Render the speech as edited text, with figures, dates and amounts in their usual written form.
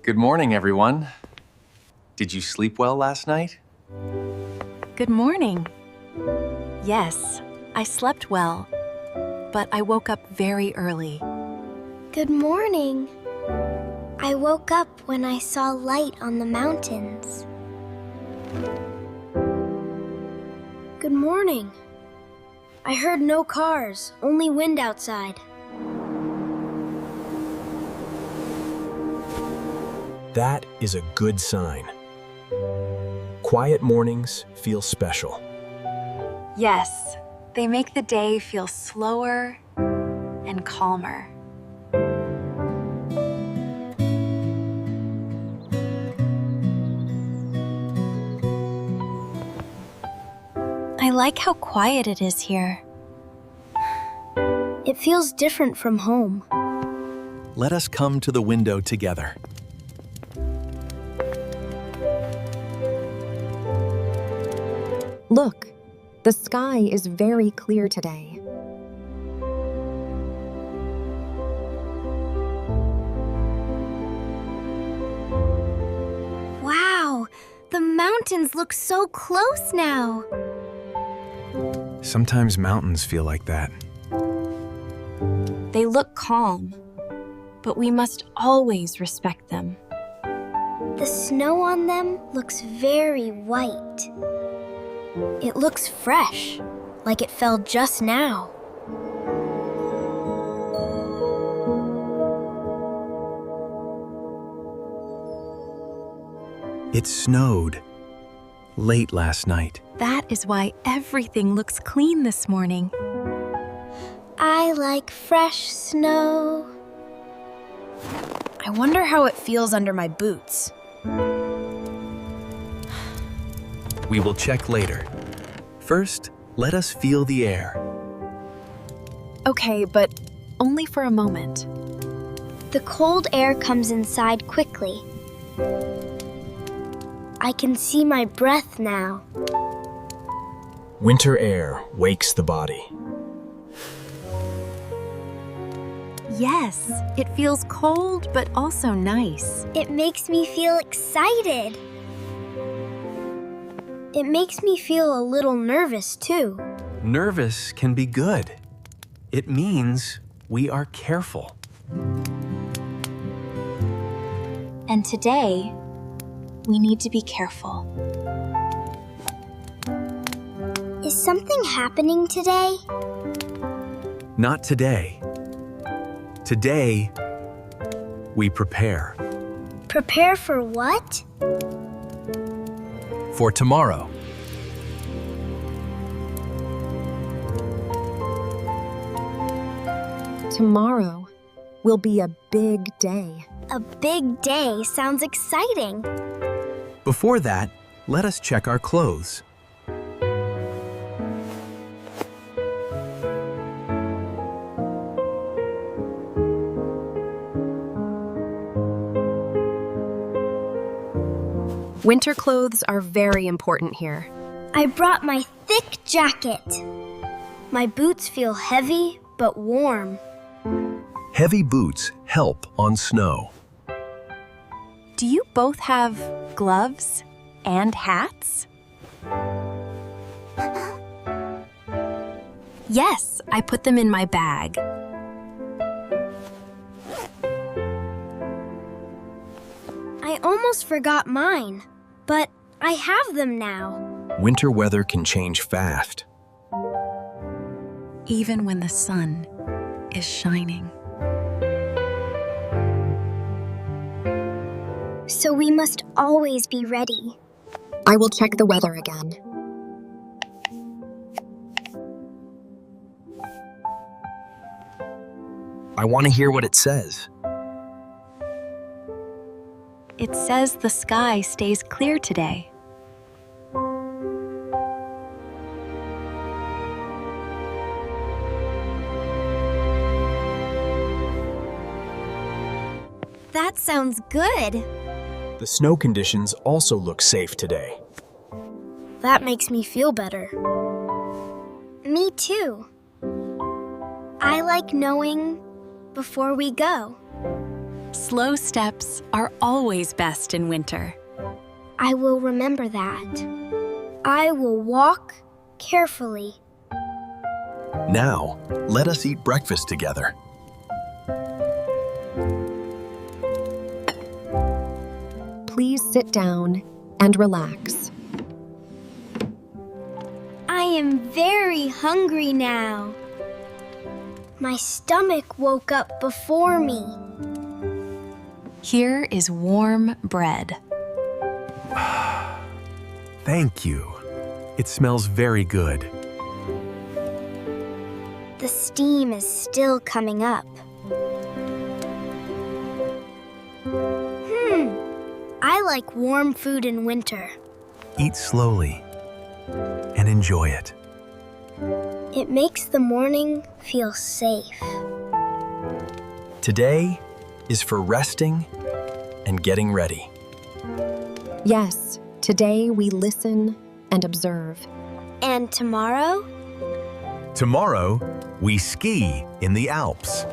Good morning, everyone. Did you sleep well last night? Good morning. Yes, I slept well, but I woke up very early. Good morning. I woke up when I saw light on the mountains. Good morning. I heard no cars, only wind outside. That is a good sign. Quiet mornings feel special. Yes, they make the day feel slower and calmer. I like how quiet it is here. It feels different from home. Let us come to the window together. Look, the sky is very clear today. Wow, the mountains look so close now. Sometimes mountains feel like that. They look calm, but we must always respect them. The snow on them looks very white. It looks fresh, like it fell just now. It snowed late last night. That is why everything looks clean this morning. I like fresh snow. I wonder how it feels under my boots. We will check later. First, let us feel the air. Okay, but only for a moment. The cold air comes inside quickly. I can see my breath now. Winter air wakes the body. Yes, it feels cold but also nice. It makes me feel excited. It makes me feel a little nervous too. Nervous can be good. It means we are careful. And today, we need to be careful. Is something happening today? Not today. Today, we prepare. Prepare for what? For tomorrow. Tomorrow will be a big day. A big day sounds exciting. Before that, let us check our clothes. Winter clothes are very important here. I brought my thick jacket. My boots feel heavy but warm. Heavy boots help on snow. Do you both have gloves and hats? Yes, I put them in my bag. I almost forgot mine, but I have them now. Winter weather can change fast. Even when the sun is shining. So we must always be ready. I will check the weather again. I want to hear what it says. It says the sky stays clear today. That sounds good. The snow conditions also look safe today. That makes me feel better. Me too. I like knowing before we go. Slow steps are always best in winter. I will remember that. I will walk carefully. Now, let us eat breakfast together. Please sit down and relax. I am very hungry now. My stomach woke up before me. Here is warm bread. Thank you. It smells very good. The steam is still coming up. I like warm food in winter. Eat slowly and enjoy it. It makes the morning feel safe. Today is for resting and getting ready. Yes, today we listen and observe. And tomorrow? Tomorrow, we ski in the Alps.